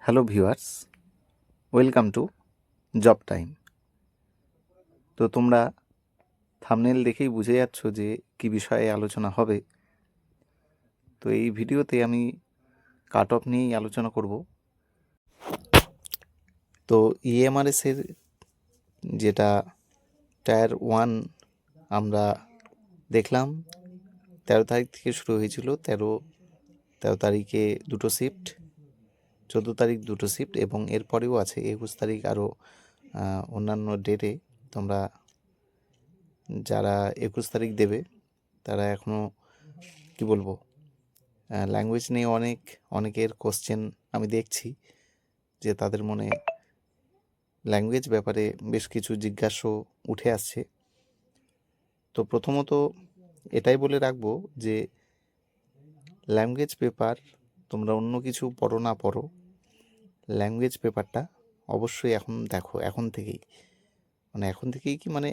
Hello viewers, welcome to job time. তো তোমরা thumbnail দেখেই বুঝে যাচ্ছ যে কি বিষয়ে আলোচনা হবে। তো এই ভিডিওতে আমি কাট অফ নিয়েই আলোচনা করব। তো ইএমআরএসের যেটা টায়ার 1 আমরা দেখলাম 13 তারিখ থেকে শুরু হয়েছিল। 13 তারিখে দুটো শিফট, 14 তারিখ দুটো শিফট এবং এরপরেও আছে 21 তারিখ আরও অন্যান্য ডেটে। তোমরা যারা 21 তারিখ দেবে তারা এখনও কি বলবো, ল্যাঙ্গুয়েজ নিয়ে অনেকের কোশ্চেন আমি দেখছি যে তাদের মনে ল্যাঙ্গুয়েজ ব্যাপারে বেশ কিছু জিজ্ঞাসা উঠে আসছে। তো প্রথমত এটাই বলে রাখবো যে ল্যাঙ্গুয়েজ পেপার তোমরা অন্য কিছু পড়ো না পড়ো, ল্যাঙ্গুয়েজ পেপারটা অবশ্যই এখন দেখো, এখন থেকেই মানে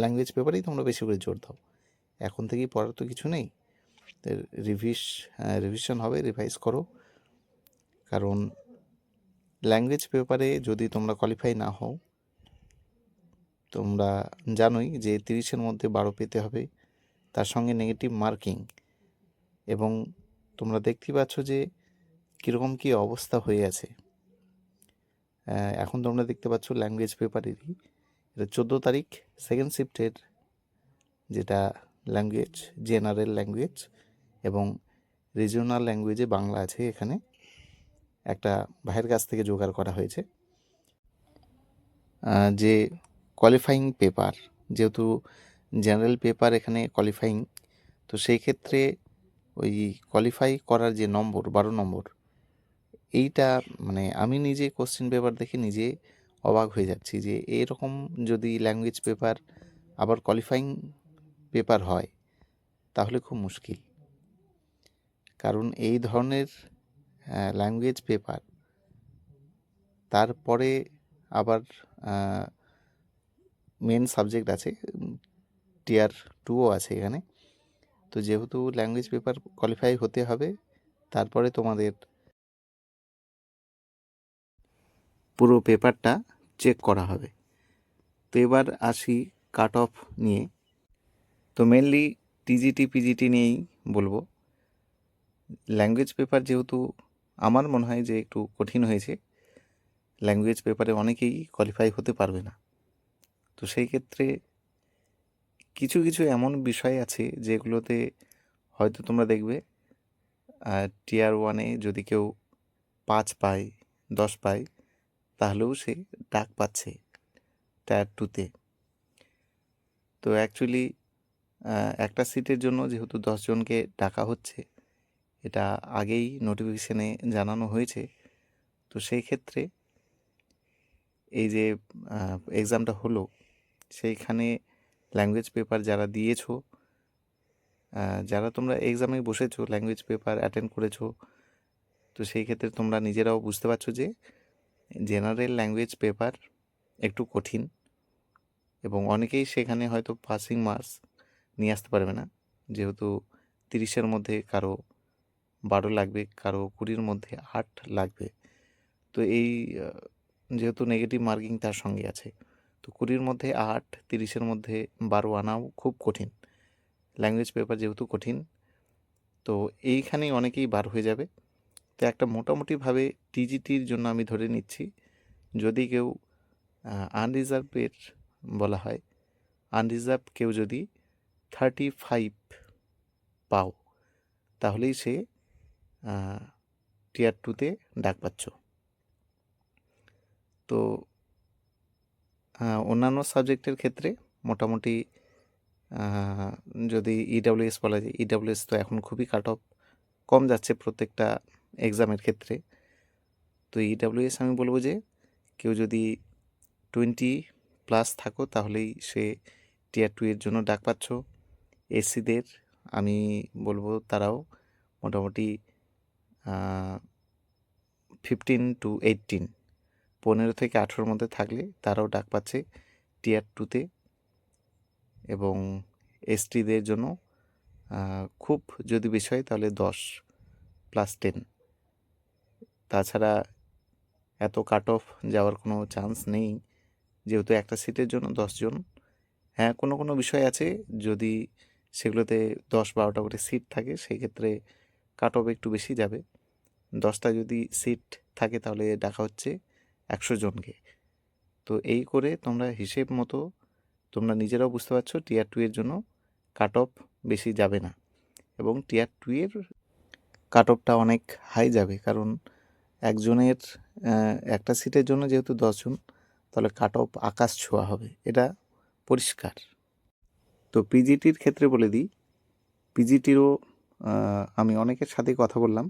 ল্যাঙ্গুয়েজ পেপারেই তোমরা বেশি করে জোর দাও। এখন থেকেই পড়ার তো কিছু নেই, রিভিশন হবে, রিভাইজ করো। কারণ ল্যাঙ্গুয়েজ পেপারে যদি তোমরা কোয়ালিফাই না হও, তোমরা জানোই যে 30-এর মধ্যে 12 পেতে হবে, তার সঙ্গে নেগেটিভ মার্কিং। এবং তোমরা দেখতেই পাচ্ছ যে কীরকম কী অবস্থা হয়ে আছে। এখন তোমরা দেখতে পাচ্ছ ল্যাঙ্গুয়েজ পেপারেরই এটা 14 তারিখ সেকেন্ড শিফটের যেটা ল্যাঙ্গুয়েজ, জেনারেল ল্যাঙ্গুয়েজ এবং রিজিওনাল ল্যাঙ্গুয়েজে বাংলা আছে। এখানে একটা ভাইয়ের কাছ থেকে জোগাড় করা হয়েছে যে কোয়ালিফাইং পেপার, যেহেতু জেনারেল পেপার এখানে কোয়ালিফাইং, তো সেই ক্ষেত্রে ওই কোয়ালিফাই করার যে নম্বর 12 নম্বর, এইটা মানে আমি নিজে কোশ্চেন পেপার দেখে নিজে অবাক হয়ে যাচ্ছি যে এরকম যদি ল্যাঙ্গুয়েজ পেপার আবার কোয়ালিফাইং পেপার হয় তাহলে খুব মুশকিল। কারণ এই ধরনের ল্যাঙ্গুয়েজ পেপার তারপরে আবার মেন সাবজেক্ট আছে, টিয়ার 2ও আছে এখানে। তো যেহেতু ল্যাঙ্গুয়েজ পেপার কোয়ালিফাই হতে হবে, তারপরে তোমাদের পুরো পেপারটা চেক করা হবে। তো এবার আসি কাট অফ নিয়ে। তো মেনলি টিজিটি পিজিটি নিয়েই বলবো। ল্যাঙ্গুয়েজ পেপার যেহেতু আমার মনে হয় যে একটু কঠিন হয়েছে, ল্যাঙ্গুয়েজ পেপারে অনেকেই কোয়ালিফাই হতে পারবে না। তো সেই ক্ষেত্রে কিছু কিছু এমন বিষয় আছে যেগুলোতে হয়তো তোমরা দেখবে টিয়ার 1-এ যদি কেউ 5 পায়, 10 পায়, তাহলেও সে ডাক পাচ্ছে টায়ার 2-তে। তো অ্যাকচুয়ালি একটা সিটের জন্য যেহেতু 10 জনকে ডাকা হচ্ছে, এটা আগেই নোটিফিকেশানে জানানো হয়েছে। তো সেই ক্ষেত্রে এই যে এক্সামটা হলো, সেইখানে ল্যাঙ্গুয়েজ পেপার যারা দিয়েছো, যারা তোমরা এক্সামে বসেছো, ল্যাঙ্গুয়েজ পেপার অ্যাটেন্ড করেছো, তো সেই ক্ষেত্রে তোমরা নিজেরাও বুঝতে পারছো যে জেনারেল ল্যাঙ্গুয়েজ পেপার একটু কঠিন এবং অনেকেই সেখানে হয়তো পাসিং মার্কস নিয়ে আসতে পারবে না। যেহেতু 30-এর মধ্যে কারো 12 লাগবে, কারো 20-র মধ্যে 8 লাগবে। তো এই যেহেতু নেগেটিভ মার্কিং তার সঙ্গে আছে, তো 20-র মধ্যে 8, 30-এর মধ্যে 12 আনাও খুব কঠিন। ল্যাঙ্গুয়েজ পেপার যেহেতু কঠিন, তো এইখানেই অনেকেই বার হয়ে যাবে। তো একটা মোটামুটিভাবে টিজিটির জন্য আমি ধরে নিচ্ছি, যদি কেউ আনরিজার্ভের বলা হয়, আনরিজার্ভ কেউ যদি 35 পাও, তাহলেই সে টিয়ার 2-তে ডাক পাচ্ছ। তো অন্যান্য সাবজেক্টের ক্ষেত্রে মোটামুটি যদি ইডাব্লিউএস বলা যায়, ইডাব্লিউএস তো এখন খুবই কাট অফ কম যাচ্ছে প্রত্যেকটা এক্সামের ক্ষেত্রে। তো ইডাব্লিউএস আমি বলবো যে কেউ যদি 20+ থাকো তাহলেই সে টিয়ার 2-এর জন্য ডাক পাচ্ছ। এসসিদের আমি বলবো তারাও মোটামুটি 15 to 18, 15 থেকে 18-র মধ্যে থাকলে তারাও ডাক পাচ্ছে টিয়ার 2-তে। এবং এসটিদের জন্য খুব যদি বেশি হয় তাহলে 10+10, তাছাড়া এত কাট অফ যাওয়ার কোনো চান্স নেই, যেহেতু একটা সিটের জন্য 10 জন। হ্যাঁ, কোনো কোনো বিষয় আছে, যদি সেগুলোতে 10-12টা করে সিট থাকে সেই ক্ষেত্রে কাট অফ একটু বেশি যাবে। 10টা যদি সিট থাকে তাহলে ডাকা হচ্ছে 100 জনকে। তো এই করে তোমরা হিসেব মতো তোমরা নিজেরাও বুঝতে পারছো টিয়ার 2 এর জন্য কাট অফ বেশি যাবে না, এবং টিয়ার 2 এর কাট অফটা অনেক হাই যাবে, কারণ একজনের একটা সিটের জন্য যেহেতু 10 জন, তাহলে কাট অফ আকাশ ছোঁয়া হবে, এটা পরিষ্কার। তো পিজিটির ক্ষেত্রে বলে দিই, পিজিটিরও আমি অনেকের সাথেই কথা বললাম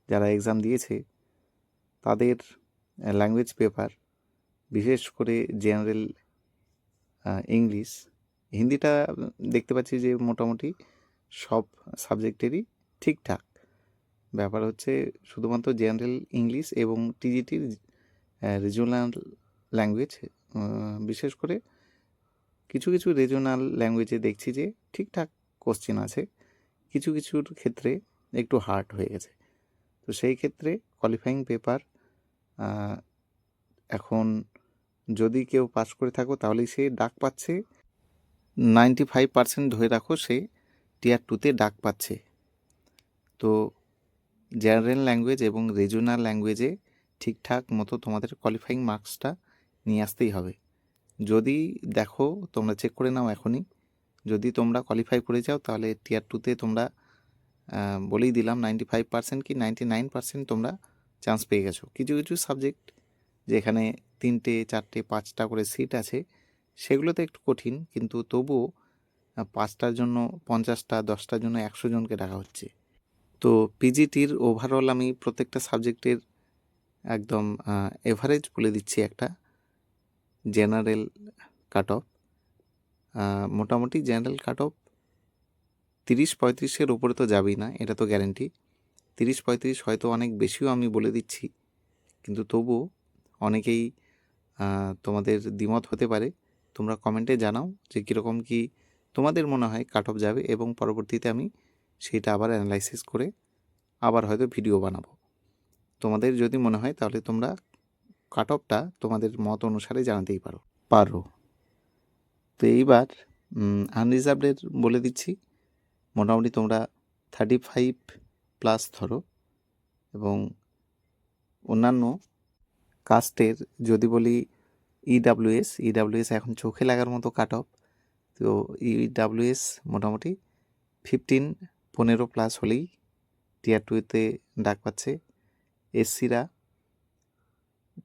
যারা এক্সাম দিয়েছে, তাদের ল্যাঙ্গুয়েজ পেপার, বিশেষ করে জেনারেল ইংলিশ, হিন্দিটা দেখতে পাচ্ছি যে মোটামুটি সব সাবজেক্টেরই ঠিকঠাক। ব্যাপার হচ্ছে শুধুমাত্র জেনারেল ইংলিশ এবং টিজিটির রিজনাল ল্যাঙ্গুয়েজ, বিশেষ করে কিছু কিছু রিজনাল ল্যাঙ্গুয়েজে দেখছি যে ঠিকঠাক কোশ্চেন আছে, কিছু কিছুর ক্ষেত্রে একটু হার্ড হয়ে গেছে। তো সেই ক্ষেত্রে কোয়ালিফাইং পেপার এখন যদি কেউ পাস করে থাকো তাহলেই সে ডাক পাচ্ছে, 95% ধরে রাখো সে টিয়ার 2তে ডাক পাচ্ছে। তো জেনারেল ল্যাঙ্গুয়েজ এবং রিজনাল ল্যাঙ্গুয়েজে ঠিকঠাক মতো তোমাদের কোয়ালিফাইং মার্কসটা নিয়ে আসতেই হবে। যদি দেখো, তোমরা চেক করে নাও এখনই, যদি তোমরা কোয়ালিফাই করে যাও তাহলে টিয়ার 2তে তোমরা বলেই দিলাম 95% কি 99% তোমরা চান্স পেয়ে গেছো। কিছু কিছু সাবজেক্ট যেখানে 3টে 4টে 5টা করে সিট আছে সেগুলোতে একটু কঠিন, কিন্তু তবুও 5টার জন্য 50টা, 10টার জন্য 100 জনকে ডাকা হচ্ছে। তো পিজিটির ওভারঅল আমি প্রত্যেকটা সাবজেক্টের একদম এভারেজ বলে দিচ্ছি। একটা জেনারেল কাট অফ, মোটামুটি জেনারেল কাট অফ 30-35-এর ওপরে তো যাবেই না, এটা তো গ্যারেন্টি। 30-35 হয়তো অনেক বেশিও আমি বলে দিচ্ছি, কিন্তু তবুও অনেকেই তোমাদের দ্বিমত হতে পারে। তোমরা কমেন্টে জানাও যে কীরকম কি তোমাদের মনে হয় কাট অফ যাবে, এবং পরবর্তীতে আমি সেটা আবার অ্যানালাইসিস করে আবার হয়তো ভিডিও বানাবো। তোমাদের যদি মনে হয় তাহলে তোমরা কাট অফটা তোমাদের মত অনুসারে জানাতেই পারো। তো এইবার আনরিজার্ভডের বলে দিচ্ছি, মোটামুটি তোমরা 35+ ধরো, এবং অন্যান্য কাস্টের যদি বলি ইডাব্লিউএস এখন চোখে লাগার মতো কাট অফ। তো ইডাব্লিউএস মোটামুটি 15+ হলেই টিয়ার 2তে ডাক পাচ্ছে। এসসিরা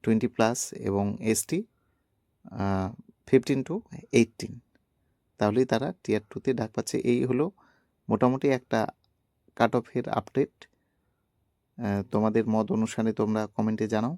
20+, এবং এসটি 15 to 18, তাহলেই তারা টিয়ার 2তে ডাক পাচ্ছে। এই হলো মোটামুটি একটা কাট অফের আপডেট। তোমাদের মত অনুসারে তোমরা কমেন্টে জানাও।